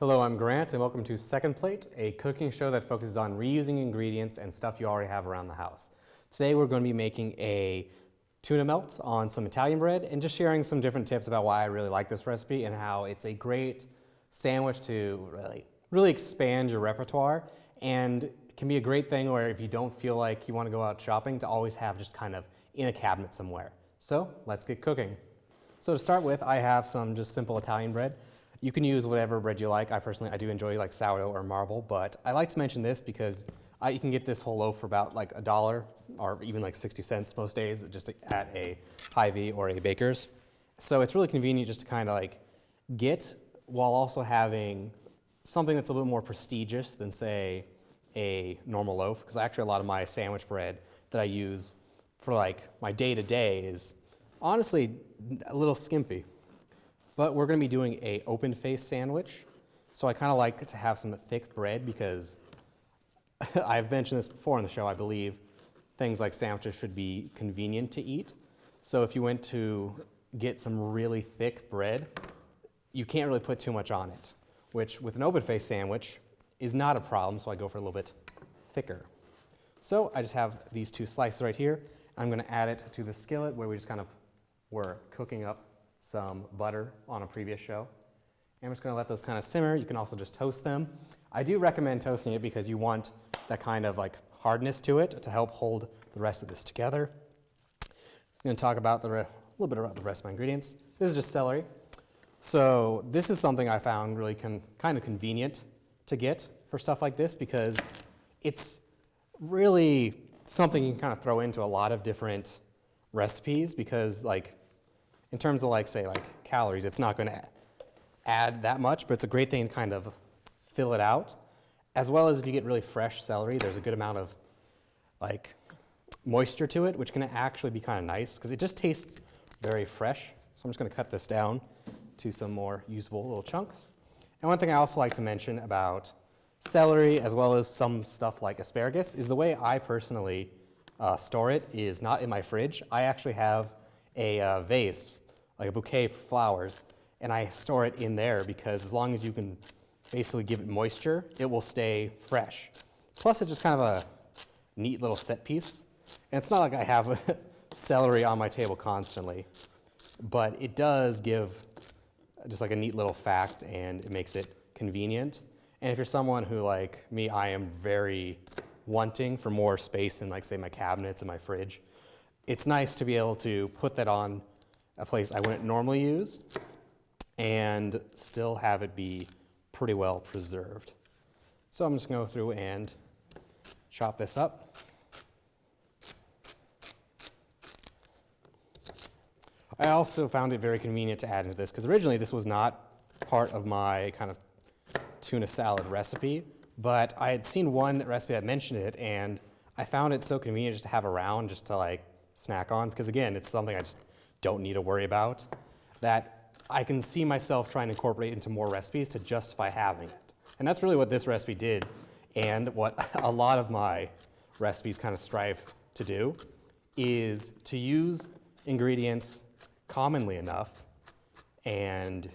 Hello, I'm Grant, and welcome to Second Plate, a cooking show that focuses on reusing ingredients and stuff you already have around the house. Today we're going to be making a tuna melt on some Italian bread and just sharing some different tips about why I really like this recipe and how it's a great sandwich to really expand your repertoire, and it can be a great thing where if you don't feel like you want to go out shopping, to always have just kind of in a cabinet somewhere. So let's get cooking. So to start with, I have some just simple Italian bread. You can use whatever bread you like. I do enjoy like sourdough or marble, but I like to mention this because you can get this whole loaf for about like $1 or even like 60 cents most days just at a Hy-Vee or a baker's. So it's really convenient just to kind of like get while also having something that's a little more prestigious than say a normal loaf, because actually a lot of my sandwich bread that I use for like my day-to-day is honestly a little skimpy. But we're going to be doing a open-faced sandwich, so I kind of like to have some thick bread because I've mentioned this before on the show. I believe things like sandwiches should be convenient to eat. So if you went to get some really thick bread, you can't really put too much on it, which with an open-faced sandwich is not a problem, so I go for a little bit thicker. So I just have these two slices right here. I'm going to add it to the skillet where we just kind of were cooking up some butter on a previous show. And I'm just going to let those kind of simmer. You can also just toast them. I do recommend toasting it because you want that kind of like hardness to it to help hold the rest of this together. I'm going to talk about a little bit about the rest of my ingredients. This is just celery. So this is something I found really kind of convenient to get for stuff like this because it's really something you can kind of throw into a lot of different recipes because like in terms of say calories, it's not going to add that much, but it's a great thing to kind of fill it out. As well as if you get really fresh celery, there's a good amount of like moisture to it, which can actually be kind of nice because it just tastes very fresh. So I'm just going to cut this down to some more usable little chunks. And one thing I also like to mention about celery, as well as some stuff like asparagus, is the way I personally store it is not in my fridge. I actually have a vase, like a bouquet of flowers, and I store it in there because as long as you can basically give it moisture, it will stay fresh. Plus, it's just kind of a neat little set piece. And it's not like I have celery on my table constantly, but it does give just like a neat little fact, and it makes it convenient. And if you're someone who, like me, I am very wanting for more space in, like, say, my cabinets and my fridge, it's nice to be able to put that on a place I wouldn't normally use and still have it be pretty well preserved. So I'm just going to go through and chop this up. I also found it very convenient to add into this because originally this was not part of my kind of tuna salad recipe, but I had seen one recipe that mentioned it, and I found it so convenient just to have around just to like snack on because, again, it's something I just don't need to worry about, that I can see myself trying to incorporate into more recipes to justify having it. And that's really what this recipe did, and what a lot of my recipes kind of strive to do is to use ingredients commonly enough and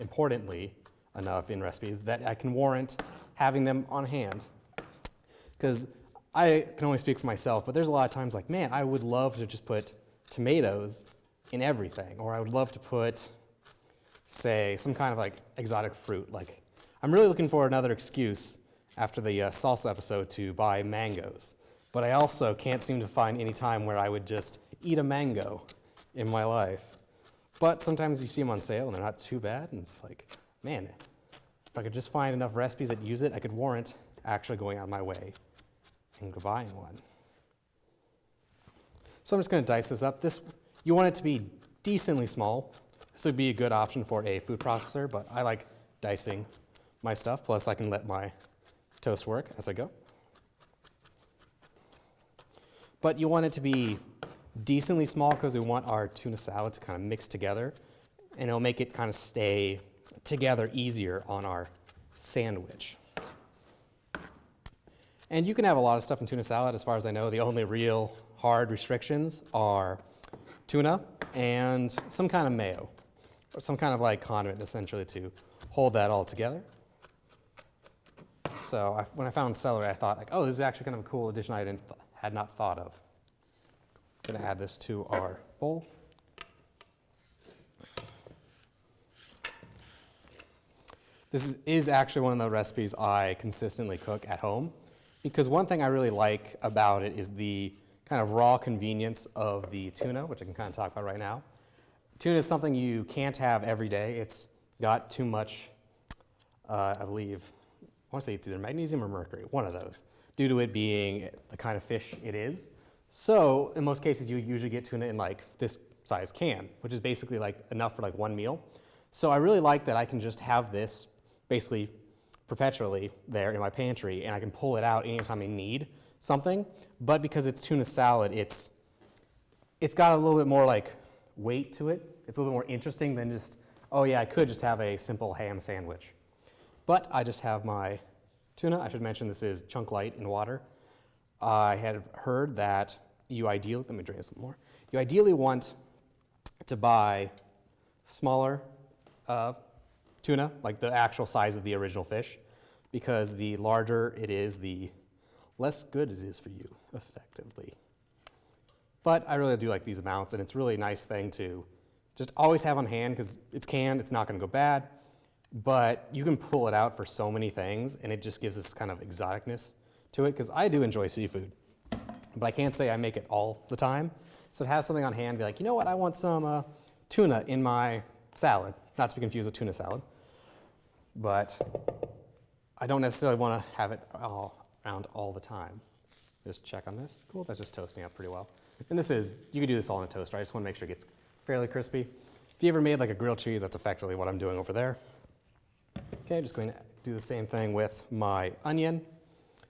importantly enough in recipes that I can warrant having them on hand. Because I can only speak for myself, but there's a lot of times like, man, I would love to just put tomatoes in everything, or I would love to put, say, some kind of like exotic fruit. Like, I'm really looking for another excuse after the salsa episode to buy mangoes, but I also can't seem to find any time where I would just eat a mango in my life. But sometimes you see them on sale and they're not too bad, and it's like, man, if I could just find enough recipes that use it, I could warrant actually going out of my way and buying one. So I'm just going to dice this up. You want it to be decently small. This would be a good option for a food processor, but I like dicing my stuff, plus I can let my toast work as I go. But you want it to be decently small because we want our tuna salad to kind of mix together, and it'll make it kind of stay together easier on our sandwich. And you can have a lot of stuff in tuna salad. As far as I know, the only real hard restrictions are tuna and some kind of mayo, or some kind of like condiment essentially to hold that all together. So when I found celery, I thought, like, oh, this is actually kind of a cool addition I had not thought of. I'm going to add this to our bowl. This is actually one of the recipes I consistently cook at home, because one thing I really like about it is the kind of raw convenience of the tuna, which I can kind of talk about right now. Tuna is something you can't have every day. It's got too much, I believe, I want to say it's either magnesium or mercury, one of those, due to it being the kind of fish it is. So in most cases, you usually get tuna in like this size can, which is basically like enough for like one meal. So I really like that I can just have this basically perpetually there in my pantry, and I can pull it out anytime I need something. But because it's tuna salad, it's got a little bit more like weight to it. It's a little more interesting than just, oh yeah, I could just have a simple ham sandwich. But I just have my tuna. I should mention this is chunk light in water. I had heard that you ideally, let me drain this a little more. You ideally want to buy smaller tuna, like the actual size of the original fish, because the larger it is, the less good it is for you, effectively. But I really do like these amounts, and it's really a nice thing to just always have on hand, because it's canned, it's not going to go bad, but you can pull it out for so many things, and it just gives this kind of exoticness to it, because I do enjoy seafood, but I can't say I make it all the time. So to have something on hand, be like, you know what, I want some tuna in my salad, not to be confused with tuna salad, but I don't necessarily want to have it all around all the time. Just check on this. Cool, that's just toasting up pretty well. And this is, you can do this all in a toaster. I just want to make sure it gets fairly crispy. If you ever made like a grilled cheese, that's effectively what I'm doing over there. Okay, just going to do the same thing with my onion.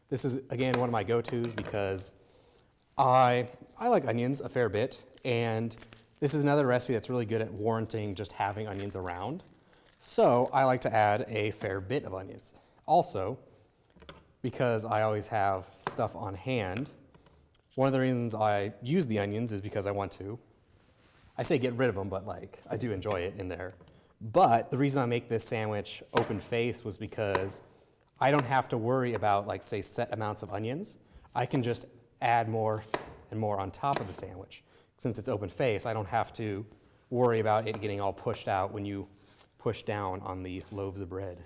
This is, again, one of my go-tos because I like onions a fair bit, and this is another recipe that's really good at warranting just having onions around. So I like to add a fair bit of onions. Also, because I always have stuff on hand, one of the reasons I use the onions is because I want to, I say get rid of them, but like I do enjoy it in there. But the reason I make this sandwich open face was because I don't have to worry about, like, say, set amounts of onions. I can just add more and more on top of the sandwich. Since it's open face, I don't have to worry about it getting all pushed out when you push down on the loaves of bread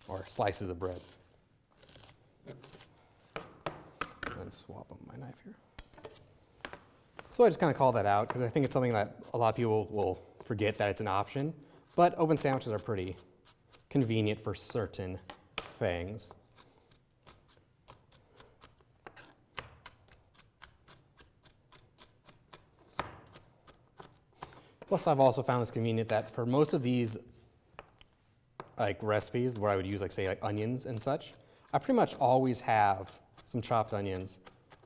or slices of bread. And swap on my knife here. So I just kind of call that out because I think it's something that a lot of people will forget that it's an option. But open sandwiches are pretty convenient for certain things. Plus, I've also found this convenient that for most of these like recipes where I would use, like, say, like onions and such, I pretty much always have some chopped onions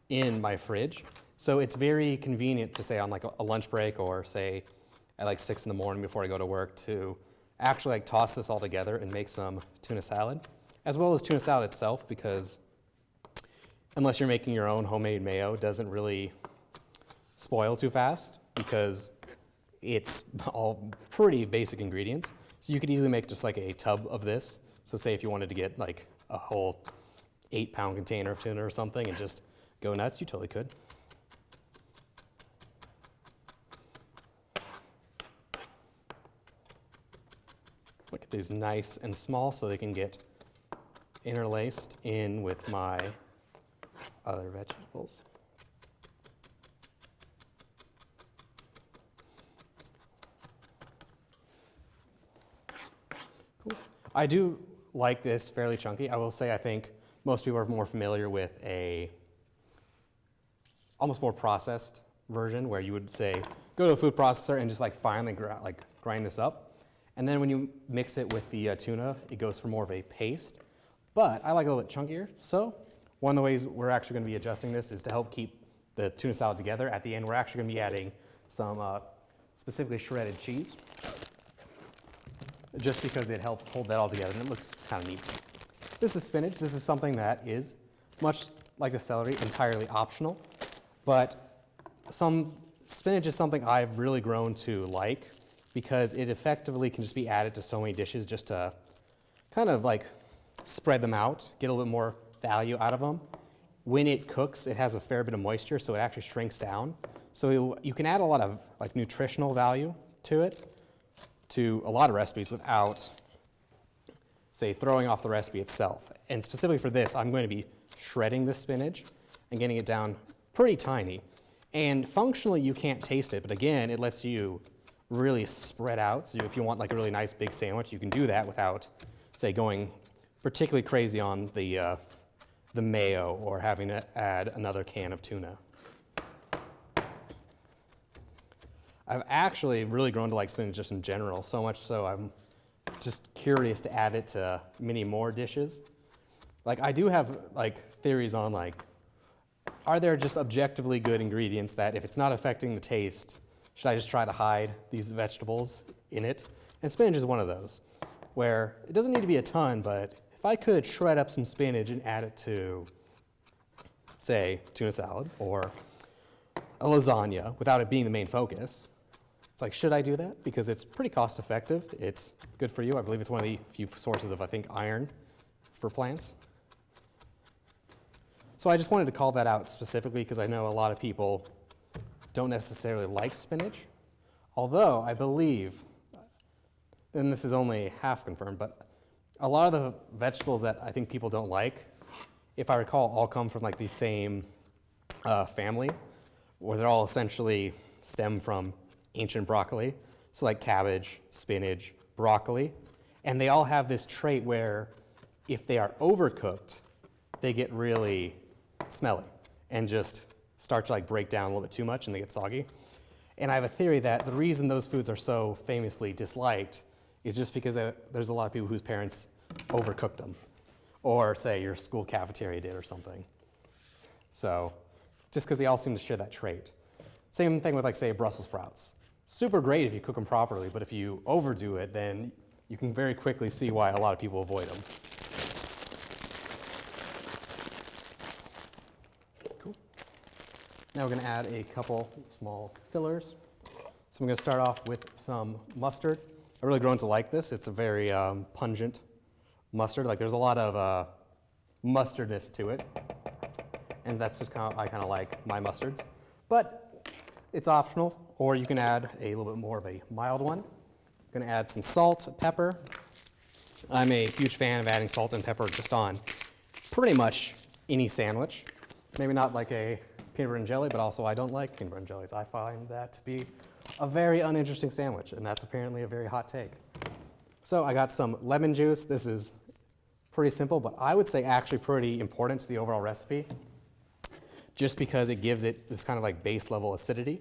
in my fridge. So it's very convenient to say on like a lunch break or say at like 6 in the morning before I go to work to actually like toss this all together and make some tuna salad, as well as tuna salad itself, because unless you're making your own homemade mayo, it doesn't really spoil too fast because it's all pretty basic ingredients. So you could easily make just like a tub of this. So say if you wanted to get like a whole 8-pound container of tuna or something and just go nuts, you totally could. Look at these nice and small so they can get interlaced in with my other vegetables. Cool. I do like this fairly chunky. I will say I think most people are more familiar with a almost more processed version where you would say go to a food processor and just like finely grind this up. And then when you mix it with the tuna, it goes for more of a paste. But I like it a little bit chunkier. So one of the ways we're actually going to be adjusting this is to help keep the tuna salad together. At the end, we're actually going to be adding some specifically shredded cheese, just because it helps hold that all together and it looks kind of neat. This is spinach. This is something that is, much like the celery, entirely optional. But spinach is something I've really grown to like because it effectively can just be added to so many dishes just to kind of like spread them out, get a little bit more value out of them. When it cooks, it has a fair bit of moisture, so it actually shrinks down. So you can add a lot of like nutritional value to it, to a lot of recipes without, say, throwing off the recipe itself. And specifically for this, I'm going to be shredding the spinach and getting it down pretty tiny. And functionally, you can't taste it, but again, it lets you really spread out. So if you want like a really nice big sandwich, you can do that without, say, going particularly crazy on the mayo or having to add another can of tuna. I've actually really grown to like spinach just in general, so much so I'm just curious to add it to many more dishes. Like I do have like theories on like, are there just objectively good ingredients that if it's not affecting the taste, should I just try to hide these vegetables in it? And spinach is one of those, where it doesn't need to be a ton, but if I could shred up some spinach and add it to, say, tuna salad or a lasagna without it being the main focus, it's like, should I do that? Because it's pretty cost effective. It's good for you. I believe it's one of the few sources of, I think, iron for plants. So I just wanted to call that out specifically because I know a lot of people don't necessarily like spinach. Although I believe, and this is only half confirmed, but a lot of the vegetables that I think people don't like, if I recall, all come from like the same family, where they're all essentially stem from ancient broccoli. So like cabbage, spinach, broccoli. And they all have this trait where if they are overcooked, they get really smelly and just start to like break down a little bit too much and they get soggy. And I have a theory that the reason those foods are so famously disliked is just because there's a lot of people whose parents overcooked them, or say your school cafeteria did or something. So just because they all seem to share that trait. Same thing with like say Brussels sprouts. Super great if you cook them properly, but if you overdo it, then you can very quickly see why a lot of people avoid them. Cool. Now we're going to add a couple small fillers. So I'm going to start off with some mustard. I've really grown to like this. It's a very pungent mustard. Like there's a lot of mustardness to it, and that's just kind of, I kind of like my mustards. But it's optional, or you can add a little bit more of a mild one. I'm going to add some salt, pepper. I'm a huge fan of adding salt and pepper just on pretty much any sandwich. Maybe not like a peanut butter and jelly, but also I don't like peanut butter and jellies. I find that to be a very uninteresting sandwich, and that's apparently a very hot take. So I got some lemon juice. This is pretty simple, but I would say actually pretty important to the overall recipe, just because it gives it this kind of like base level acidity.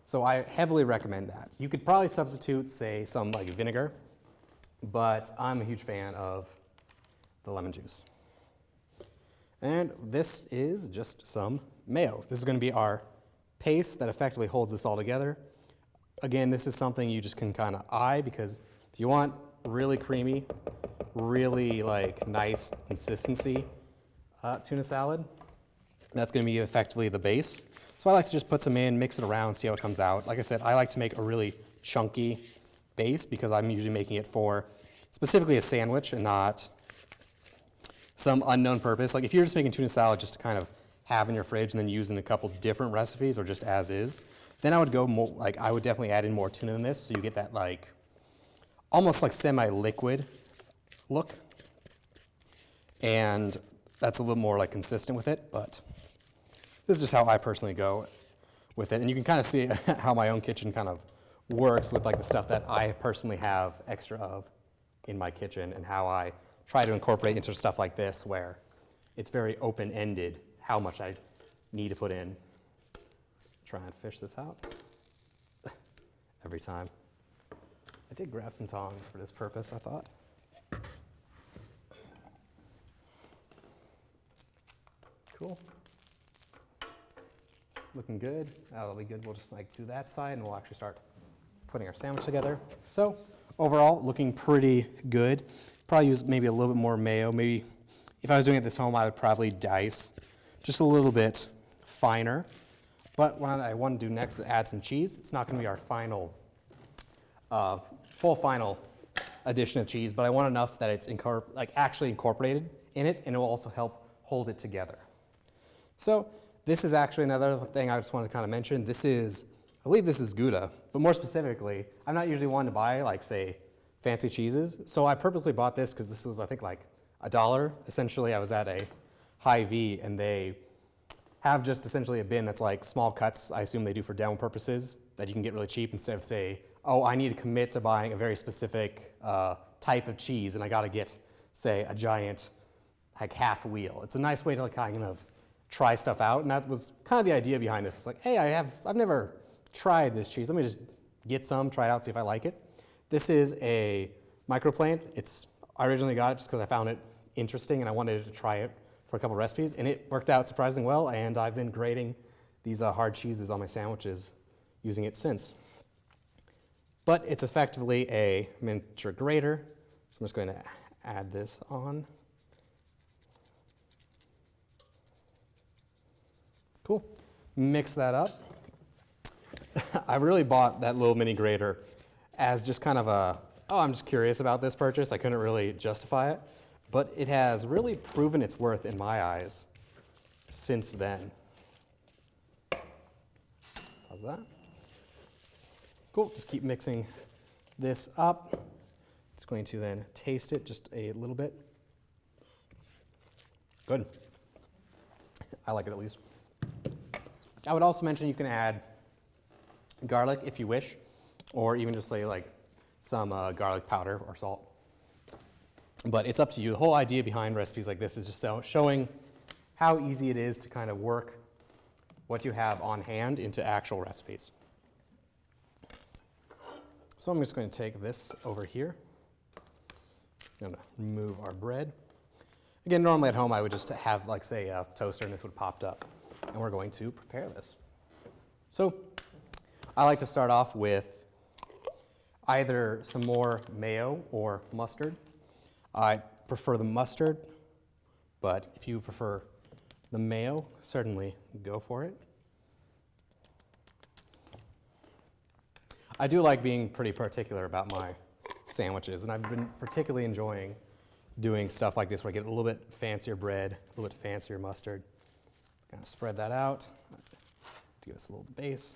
So I heavily recommend that. You could probably substitute, say, some like vinegar, but I'm a huge fan of the lemon juice. And this is just some mayo. This is going to be our paste that effectively holds this all together. Again, this is something you just can kind of eye, because if you want really creamy, really like nice consistency tuna salad, that's going to be effectively the base. So I like to just put some in, mix it around, see how it comes out. Like I said, I like to make a really chunky base because I'm usually making it for specifically a sandwich and not some unknown purpose. Like if you're just making tuna salad just to kind of have in your fridge and then use in a couple different recipes or just as is, then I would go more, like I would definitely add in more tuna than this, so you get that like almost like semi-liquid look. And that's a little more like consistent with it, but this is just how I personally go with it. And you can kind of see how my own kitchen kind of works with like the stuff that I personally have extra of in my kitchen, and how I try to incorporate into stuff like this where it's very open-ended how much I need to put in. Try and fish this out every time. I did grab some tongs for this purpose, I thought. Cool. Looking good. That'll be good. We'll just like do that side and we'll actually start putting our sandwich together. So overall, looking pretty good. Probably use maybe a little bit more mayo. Maybe if I was doing it this home, I would probably dice just a little bit finer. But what I want to do next is add some cheese. It's not going to be our final, full final addition of cheese, but I want enough that it's actually incorporated in it, and it will also help hold it together. So this is actually another thing I just wanted to kind of mention. I believe this is Gouda, but more specifically, I'm not usually one to buy, like, say, fancy cheeses. So I purposely bought this because this was, I think, like $1. Essentially, I was at a Hy-Vee, and they have just essentially a bin that's like small cuts. I assume they do for demo purposes that you can get really cheap instead of, say, oh, I need to commit to buying a very specific type of cheese, and I got to get, say, a giant, like, half wheel. It's a nice way to kind of try stuff out, and that was kind of the idea behind this. It's like, hey, I've never tried this cheese. Let me just get some, try it out, see if I like it. This is a microplant. I originally got it just because I found it interesting and I wanted to try it for a couple recipes, and it worked out surprisingly well, and I've been grating these hard cheeses on my sandwiches using it since. But it's effectively a miniature grater, so I'm just going to add this on. Cool. Mix that up. I really bought that little mini grater as just kind of I'm just curious about this purchase. I couldn't really justify it, but it has really proven its worth in my eyes since then. How's that? Cool, just keep mixing this up. Just going to then taste it just a little bit. Good. I like it at least. I would also mention you can add garlic if you wish, or even just say like some garlic powder or salt. But it's up to you. The whole idea behind recipes like this is just showing how easy it is to kind of work what you have on hand into actual recipes. So I'm just going to take this over here. I'm going to remove our bread. Again, normally at home I would just have, like, say, a toaster, and this would popped up. And we're going to prepare this. So I like to start off with either some more mayo or mustard. I prefer the mustard, but if you prefer the mayo, certainly go for it. I do like being pretty particular about my sandwiches, and I've been particularly enjoying doing stuff like this where I get a little bit fancier bread, a little bit fancier mustard. Kind of spread that out to give us a little base.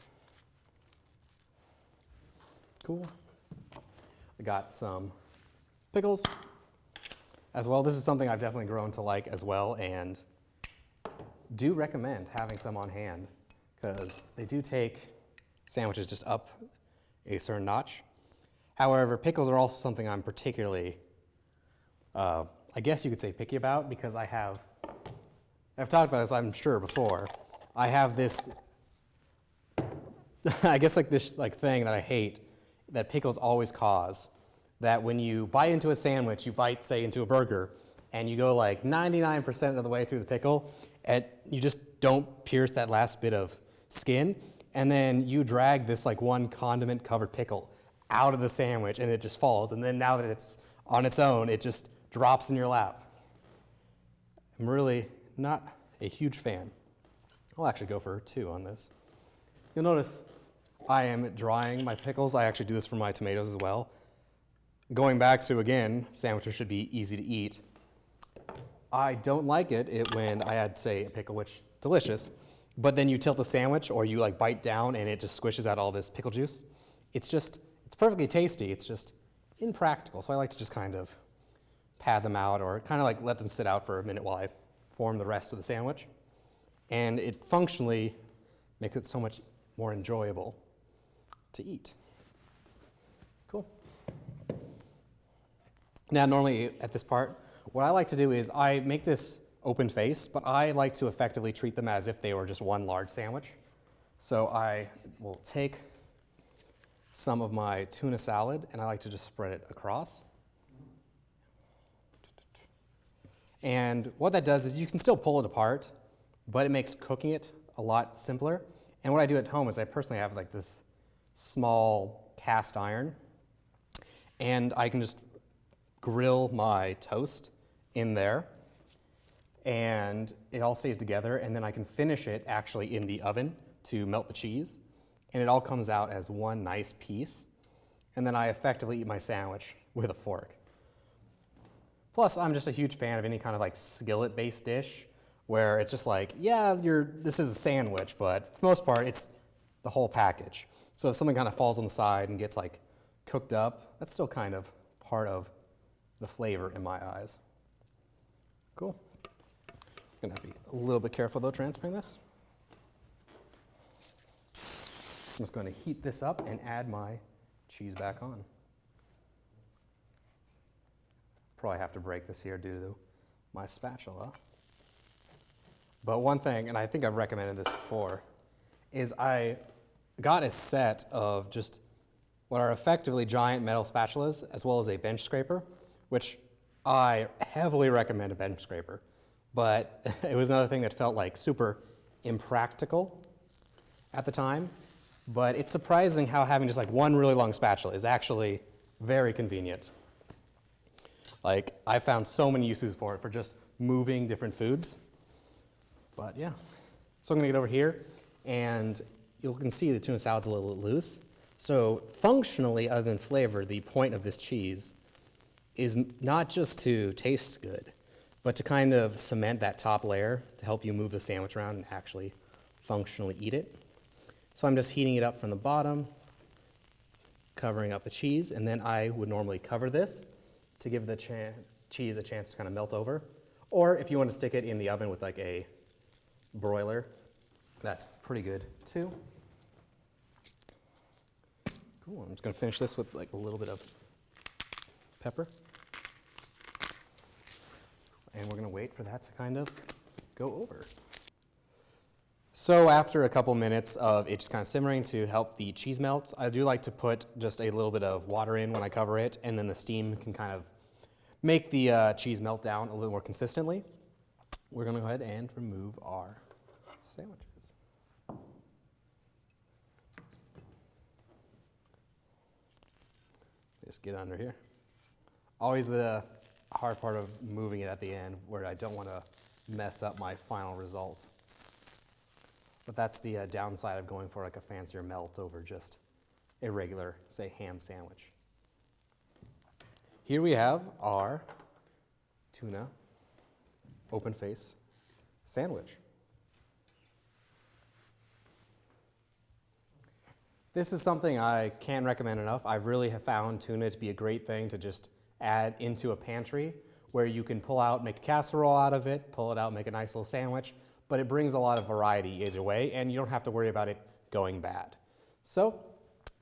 Cool. I got some pickles as well. This is something I've definitely grown to like as well, and do recommend having some on hand because they do take sandwiches just up a certain notch. However, pickles are also something I'm particularly, I guess you could say, picky about, because I've talked about this, I'm sure, before. I have this, I guess, like this thing that I hate that pickles always cause, that when you bite into a sandwich, you bite, say, into a burger, and you go like 99% of the way through the pickle, and you just don't pierce that last bit of skin, and then you drag this like one condiment-covered pickle out of the sandwich, and it just falls, and then now that it's on its own, it just drops in your lap. I'm really not a huge fan. I'll actually go for 2 on this. You'll notice I am drying my pickles. I actually do this for my tomatoes as well. Going back to, again, sandwiches should be easy to eat. I don't like it when I add, say, a pickle, which delicious, but then you tilt the sandwich or you like bite down and it just squishes out all this pickle juice. It's perfectly tasty. It's just impractical. So I like to just kind of pad them out or kind of like let them sit out for a minute while I form the rest of the sandwich. And it functionally makes it so much more enjoyable to eat. Cool. Now, normally at this part, what I like to do is I make this open face, but I like to effectively treat them as if they were just one large sandwich. So I will take some of my tuna salad, and I like to just spread it across. And what that does is you can still pull it apart, but it makes cooking it a lot simpler. And what I do at home is I personally have like this small cast iron, and I can just grill my toast in there, and it all stays together, and then I can finish it actually in the oven to melt the cheese, and it all comes out as one nice piece, and then I effectively eat my sandwich with a fork. Plus, I'm just a huge fan of any kind of like skillet-based dish where it's just like, yeah, this is a sandwich, but for the most part, it's the whole package. So if something kind of falls on the side and gets like cooked up, that's still kind of part of the flavor in my eyes. Cool. I'm gonna be a little bit careful though transferring this. I'm just going to heat this up and add my cheese back on. Probably have to break this here due to my spatula. But one thing, and I think I've recommended this before, is I got a set of just what are effectively giant metal spatulas as well as a bench scraper, which I heavily recommend a bench scraper. But it was another thing that felt like super impractical at the time. But it's surprising how having just like one really long spatula is actually very convenient. Like, I found so many uses for it for just moving different foods. But yeah. So I'm gonna get over here, and you can see the tuna salad's a little loose. So functionally, other than flavor, the point of this cheese is not just to taste good, but to kind of cement that top layer to help you move the sandwich around and actually functionally eat it. So I'm just heating it up from the bottom, covering up the cheese, and then I would normally cover this to give the cheese a chance to kind of melt over. Or if you want to stick it in the oven with like a broiler, that's pretty good too. Cool, I'm just gonna finish this with like a little bit of pepper. And we're gonna wait for that to kind of go over. So after a couple minutes of it just kind of simmering to help the cheese melt, I do like to put just a little bit of water in when I cover it, and then the steam can kind of make the cheese melt down a little more consistently. We're gonna go ahead and remove our sandwiches. Just get under here. Always the hard part of moving it at the end where I don't want to mess up my final result. But that's the downside of going for like a fancier melt over just a regular, say, ham sandwich. Here we have our tuna open face sandwich. This is something I can't recommend enough. I really have found tuna to be a great thing to just add into a pantry where you can pull out, make a casserole out of it, pull it out, make a nice little sandwich, but it brings a lot of variety either way, and you don't have to worry about it going bad. So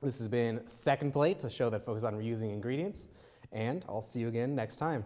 this has been Second Plate, a show that focuses on reusing ingredients, and I'll see you again next time.